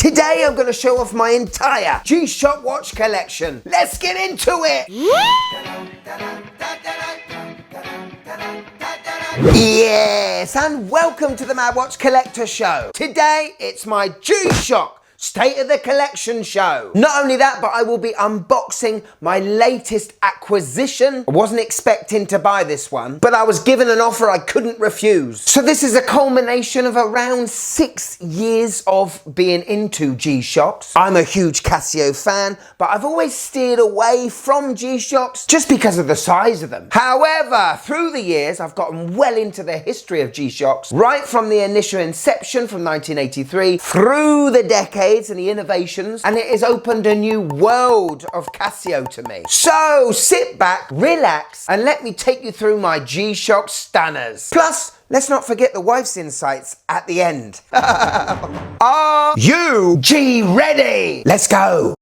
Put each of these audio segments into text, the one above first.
Today I'm going to show off my entire G-Shock watch collection. Let's get into it! Yes, and welcome to the Mad Watch Collector Show. Today it's my G-Shock State of the Collection show. Not only that, but I will be unboxing my latest acquisition. I wasn't expecting to buy this one, but I was given an offer I couldn't refuse. So this is a culmination of around 6 years of being into G-Shocks. I'm a huge Casio fan, but I've always steered away from G-Shocks just because of the size of them. However, through the years, I've gotten well into the history of G-Shocks, right from the initial inception from 1983 through the decades and the innovations, and it has opened a new world of Casio to me. So sit back, relax, and let me take you through my G-Shock stunners. Plus, let's not forget the wife's insights at the end. Are you G ready? Let's go.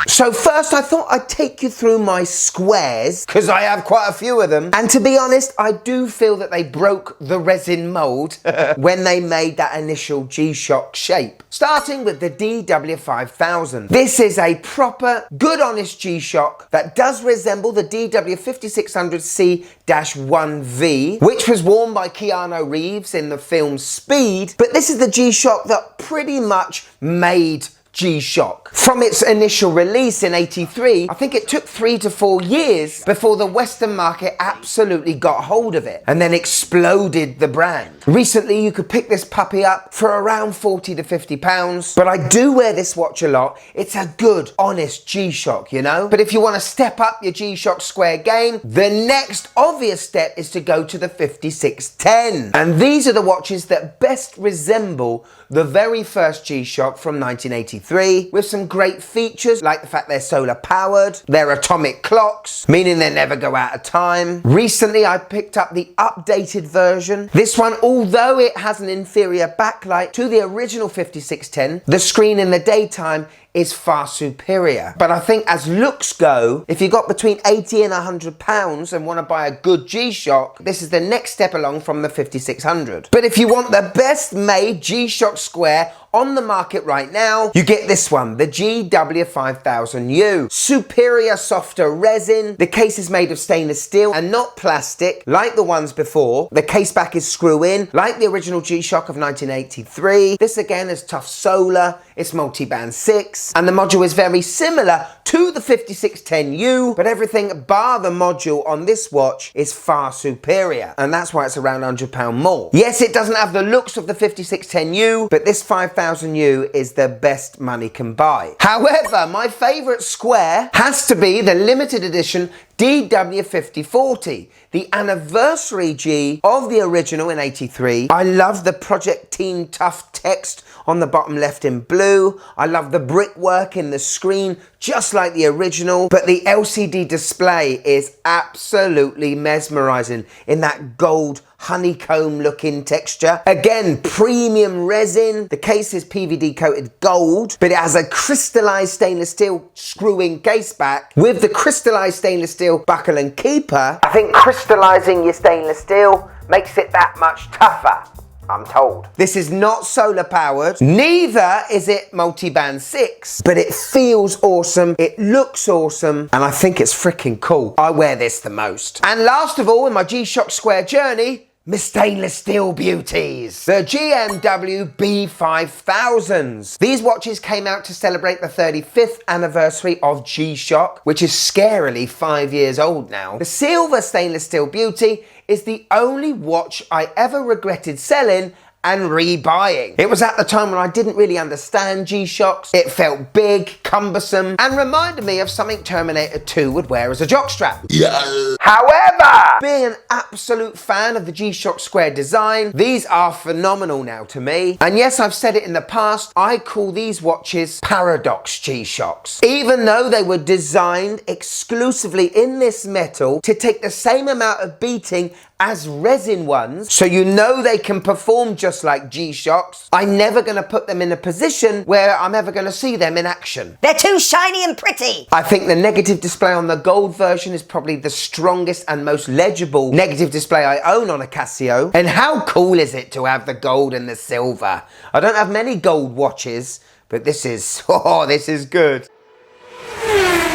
So first I thought I'd take you through my squares, because I have quite a few of them, and to be honest, I do feel that they broke the resin mold when they made that initial G-Shock shape. Starting with the DW5000. This is a proper, good honest G-Shock that does resemble the DW5600C-1V, which was worn by Keanu Reeves in the film Speed, but this is the G-Shock that pretty much made G-Shock. From its initial release in '83, I think it took 3 to 4 years before the Western market absolutely got hold of it and then exploded the brand. Recently, you could pick this puppy up for around 40 to 50 pounds, but I do wear this watch a lot. It's a good, honest G-Shock, you know? But if you want to step up your G-Shock square game, the next obvious step is to go to the 5610. And these are the watches that best resemble the very first G-Shock from 1983, with some great features like the fact they're solar powered, they're atomic clocks, meaning they never go out of time. Recently I picked up the updated version. This one, although it has an inferior backlight to the original 5610, the screen in the daytime is far superior. But I think as looks go, if you got between 80 and 100 pounds and want to buy a good G-Shock, this is the next step along from the 5600. But if you want the best made G-Shock square on the market right now, you get this one, the GW5000U. Superior, softer resin. The case is made of stainless steel and not plastic like the ones before. The case back is screw-in like the original G-Shock of 1983. This again is tough solar. It's multi-band 6, and the module is very similar to the 5610U, but everything bar the module on this watch is far superior, and that's why it's around £100 more. Yes, it doesn't have the looks of the 5610U, but this 5000U is the best money can buy. However, my favourite square has to be the limited edition DW5040, the anniversary G of the original in '83. I love the Project Team Tough text on the bottom left in blue. I love the brickwork in the screen, just like the original, but the LCD display is absolutely mesmerizing in that gold honeycomb looking texture. Again, premium resin. The case is PVD coated gold, but it has a crystallized stainless steel screw-in case back with the crystallized stainless steel buckle and keeper. I think crystallizing your stainless steel makes it that much tougher, I'm told. This is not solar powered, neither is it multi-band 6, but it feels awesome, it looks awesome, and I think it's freaking cool. I wear this the most. And last of all, in my G-Shock square journey, my stainless steel beauties, the GMW B5000s. These watches came out to celebrate the 35th anniversary of G-Shock, which is scarily 5 years old now. The silver stainless steel beauty is the only watch I ever regretted selling and rebuying. It was at the time when I didn't really understand G-Shocks. It felt big, cumbersome, and reminded me of something Terminator 2 would wear as a jockstrap. Yeah. However, being an absolute fan of the G-Shock square design, these are phenomenal now to me. And yes, I've said it in the past, I call these watches Paradox G-Shocks. Even though they were designed exclusively in this metal to take the same amount of beating as resin ones, so you know they can perform just like G-Shocks, I'm never going to put them in a position where I'm ever going to see them in action. They're too shiny and pretty. I think the negative display on the gold version is probably the strongest and most legible negative display I own on a Casio. And how cool is it to have the gold and the silver? I don't have many gold watches, but this is, oh, this is good.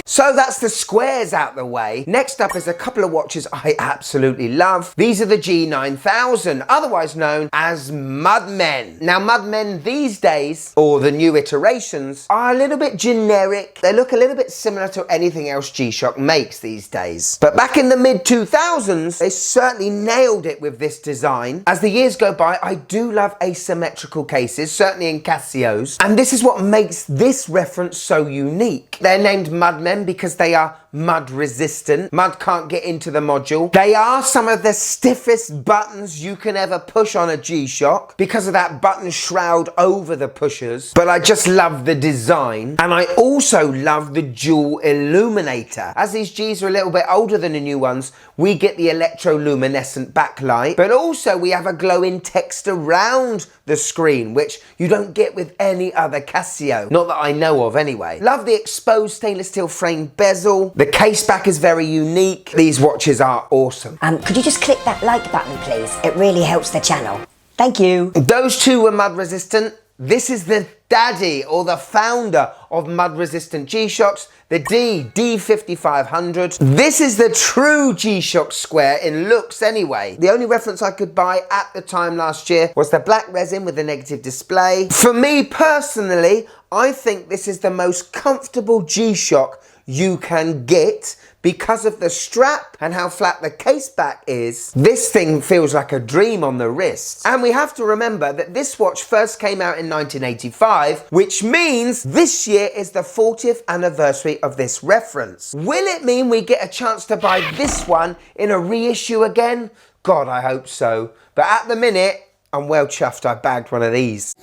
So that's the squares out the way. Next up is a couple of watches I absolutely love. These are the G-9000, otherwise known as Mudmen. Now Mudmen these days, or the new iterations, are a little bit generic. They look a little bit similar to anything else G-Shock makes these days. But back in the mid-2000s, they certainly nailed it with this design. As the years go by, I do love asymmetrical cases, certainly in Casios. And this is what makes this reference so unique. They're named Mudmen because they are mud resistant. Mud can't get into the module. They are some of the stiffest buttons you can ever push on a G-Shock because of that button shroud over the pushers. But I just love the design, and I also love the dual illuminator. As these Gs are a little bit older than the new ones, we get the electroluminescent backlight, but also we have a glowing text around the screen, which you don't get with any other Casio. Not that I know of anyway. Love the exposed stainless steel frame bezel. The case back is very unique. These watches are awesome. Could you just click that like button, please? It really helps the channel. Thank you. Those two were mud resistant. This is the daddy or the founder of mud resistant G-Shocks, the DW5500. This is the true G-Shock square in looks anyway. The only reference I could buy at the time last year was the black resin with the negative display. For me personally, I think this is the most comfortable G-Shock you can get because of the strap and how flat the case back is. This thing feels like a dream on the wrist. And we have to remember that this watch first came out in 1985, which means this year is the 40th anniversary of this reference. Will it mean we get a chance to buy this one in a reissue again? God, I hope so. But at the minute, I'm well chuffed I bagged one of these.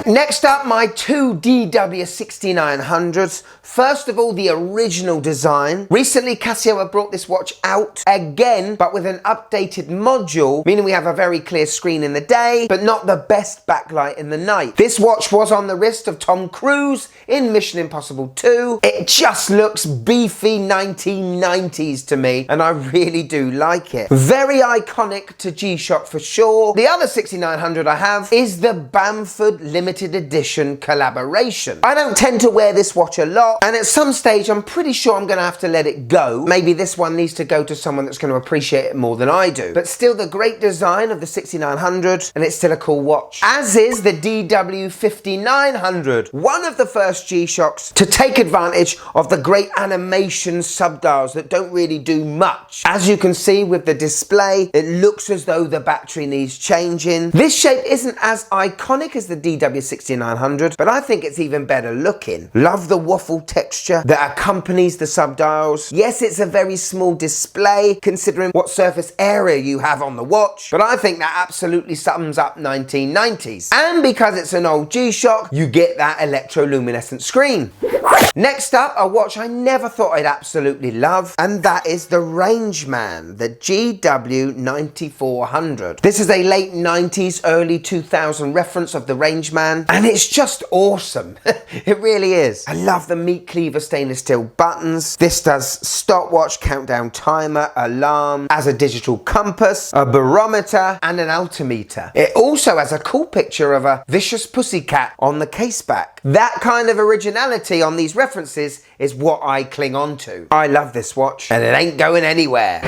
Next up, my two DW6900s. First of all, the original design. Recently, Casio have brought this watch out again, but with an updated module, meaning we have a very clear screen in the day, but not the best backlight in the night. This watch was on the wrist of Tom Cruise in Mission Impossible 2. It just looks beefy 1990s to me, and I really do like it. Very iconic to G-Shock for sure. The other 6900 I have is the Bamford limited edition collaboration. I don't tend to wear this watch a lot, and at some stage I'm pretty sure I'm going to have to let it go. Maybe this one needs to go to someone that's going to appreciate it more than I do. But still the great design of the 6900, and it's still a cool watch. As is the DW5900, one of the first G-Shocks to take advantage of the great animation subdials that don't really do much. As you can see with the display, it looks as though the battery needs changing. This shape isn't as iconic as the DW6900, but I think it's even better looking. Love the waffle texture that accompanies the subdials. Yes, it's a very small display considering what surface area you have on the watch, but I think that absolutely sums up 1990s. And because it's an old G-Shock, you get that electroluminescent screen. Next up, a watch I never thought I'd absolutely love, and that is the Rangeman, the GW9400. This is a late 90s, early 2000 reference of the Rangeman, and it's just awesome. It really is. I love the meat cleaver stainless steel buttons. This does stopwatch, countdown timer, alarm, as a digital compass, a barometer, and an altimeter. It also has a cool picture of a vicious pussycat on the case back. That kind of originality on these references is what I cling on to. I love this watch, and it ain't going anywhere.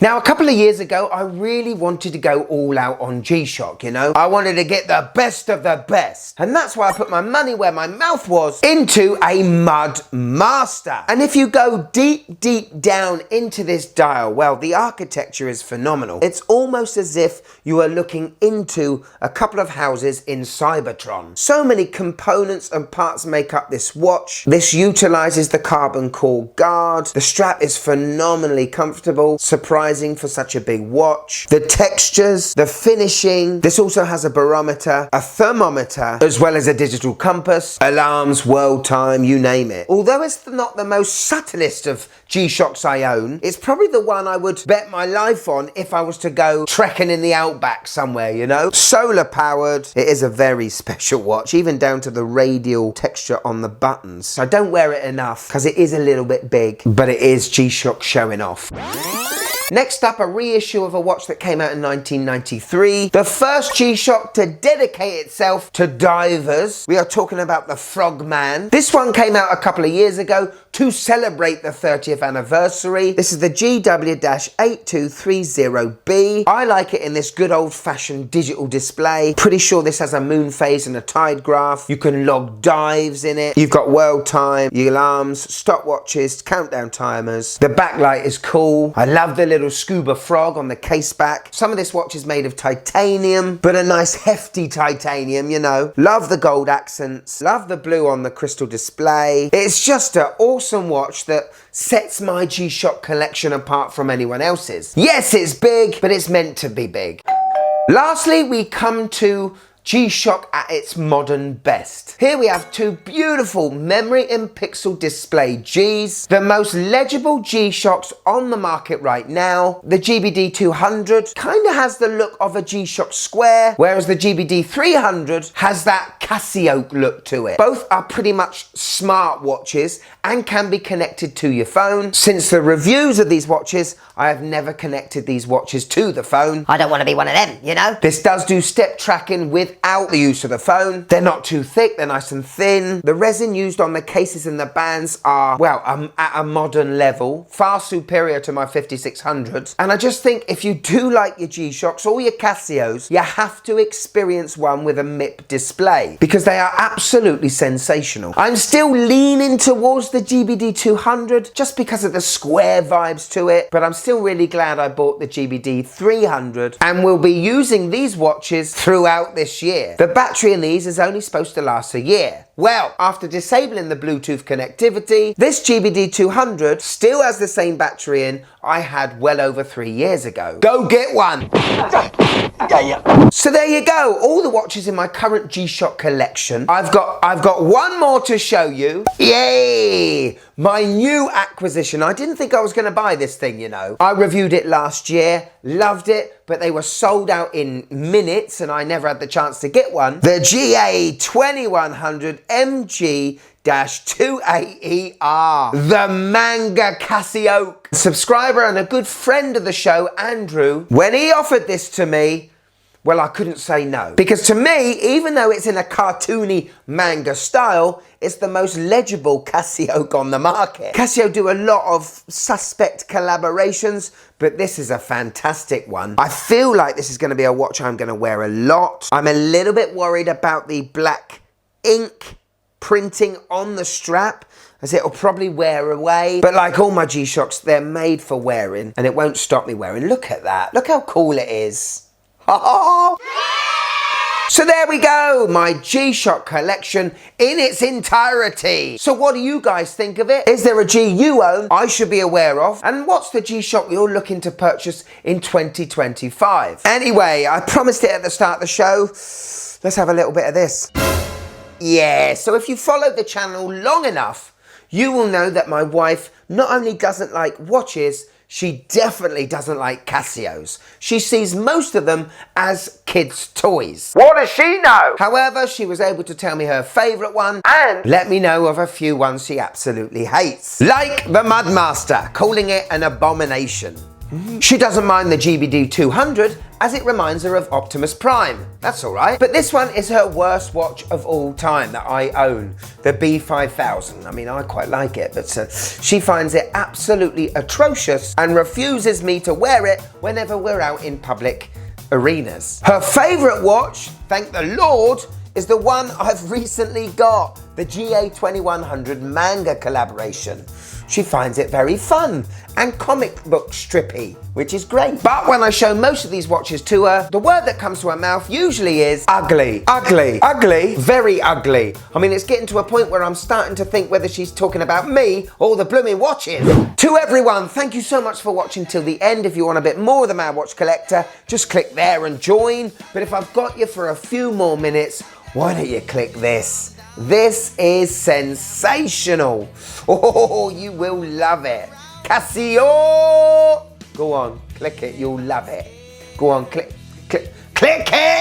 Now, a couple of years ago, I really wanted to go all out on G-Shock, you know? I wanted to get the best of the best. And that's why I put my money where my mouth was into a Mudmaster. And if you go deep, deep down into this dial, well, the architecture is phenomenal. It's almost as if you are looking into a couple of houses in Cybertron. So many components and parts make up this watch. This utilizes the carbon core guard. The strap is phenomenally comfortable, surprisingly mesmerizing for such a big watch. The textures, the finishing. This also has a barometer, a thermometer, as well as a digital compass, alarms, world time, you name it. Although it's not the most subtlest of G-Shocks I own, it's probably the one I would bet my life on if I was to go trekking in the outback somewhere, you know? Solar powered. It is a very special watch, even down to the radial texture on the buttons. I don't wear it enough because it is a little bit big, but it is G-Shock showing off. Next up, a reissue of a watch that came out in 1993. The first G-Shock to dedicate itself to divers. We are talking about the Frogman. This one came out a couple of years ago to celebrate the 30th anniversary. This is the GW-8230B. I like it in this good old-fashioned digital display. Pretty sure this has a moon phase and a tide graph. You can log dives in it. You've got world time, your alarms, stopwatches, countdown timers. The backlight is cool. I love the little scuba frog on the case back. Some of this watch is made of titanium, but a nice hefty titanium, you know. Love the gold accents. Love the blue on the crystal display. It's just an awesome watch that sets my G-Shock collection apart from anyone else's. Yes, it's big, but it's meant to be big. Lastly, we come to G-Shock at its modern best. Here we have two beautiful memory in pixel display Gs, the most legible G-Shocks on the market right now. The GBD200 kind of has the look of a G-Shock Square, whereas the GBD300 has that Casio look to it. Both are pretty much smart watches and can be connected to your phone. Since the reviews of these watches, I have never connected these watches to the phone. I don't want to be one of them, you know? This does do step tracking without the use of the phone. They're not too thick, they're nice and thin. The resin used on the cases and the bands are, well, at a modern level, far superior to my 5600s. And I just think if you do like your G-Shocks or your Casios, you have to experience one with a MIP display because they are absolutely sensational. I'm still leaning towards the GBD200 just because of the square vibes to it, but I'm still really glad I bought the GBD300 and will be using these watches throughout this year. The battery in these is only supposed to last a year. Well, after disabling the Bluetooth connectivity, this GBD200 still has the same battery in I had well over 3 years ago. Go get one! So there you go, all the watches in my current G-Shock collection. I've got one more to show you. Yay! My new acquisition. I didn't think I was going to buy this thing, you know. I reviewed it last year, loved it, but they were sold out in minutes and I never had the chance to get one. The GA2100 MG-28ER. The manga Casio. Subscriber and a good friend of the show, Andrew, when he offered this to me, well, I couldn't say no. Because to me, even though it's in a cartoony manga style, it's the most legible Casio on the market. Casio do a lot of suspect collaborations, but this is a fantastic one. I feel like this is going to be a watch I'm going to wear a lot. I'm a little bit worried about the black ink printing on the strap, as it'll probably wear away. But like all my G-Shocks, they're made for wearing, and it won't stop me wearing. Look at that. Look how cool it is. So there we go, my G-Shock collection in its entirety. So what do you guys think of it? Is there a G you own I should be aware of? And what's the G-Shock you're looking to purchase in 2025? Anyway, I promised it at the start of the show. Let's have a little bit of this. Yeah, so if you followed the channel long enough, you will know that my wife not only doesn't like watches, she definitely doesn't like Casios. She sees most of them as kids' toys. What does she know? However, she was able to tell me her favourite one and let me know of a few ones she absolutely hates. Like the Mudmaster, calling it an abomination. She doesn't mind the GBD200 as it reminds her of Optimus Prime. That's alright. But this one is her worst watch of all time that I own. The B5000. I mean, I quite like it, but she finds it absolutely atrocious and refuses me to wear it whenever we're out in public arenas. Her favourite watch, thank the Lord, is the one I've recently got. The GA2100 manga collaboration. she finds it very fun and comic book strippy, which is great. But when I show most of these watches to her, the word that comes to her mouth usually is ugly. Ugly. Ugly. Very ugly. I mean, it's getting to a point where I'm starting to think whether she's talking about me or the blooming watches. To everyone, thank you so much for watching till the end. If you want a bit more of the Mad Watch Collector, just click there and join. But if I've got you for a few more minutes, why don't you click this? This is sensational. Oh, you will love it. Casio! Go on, click it, you'll love it. Go on, click it!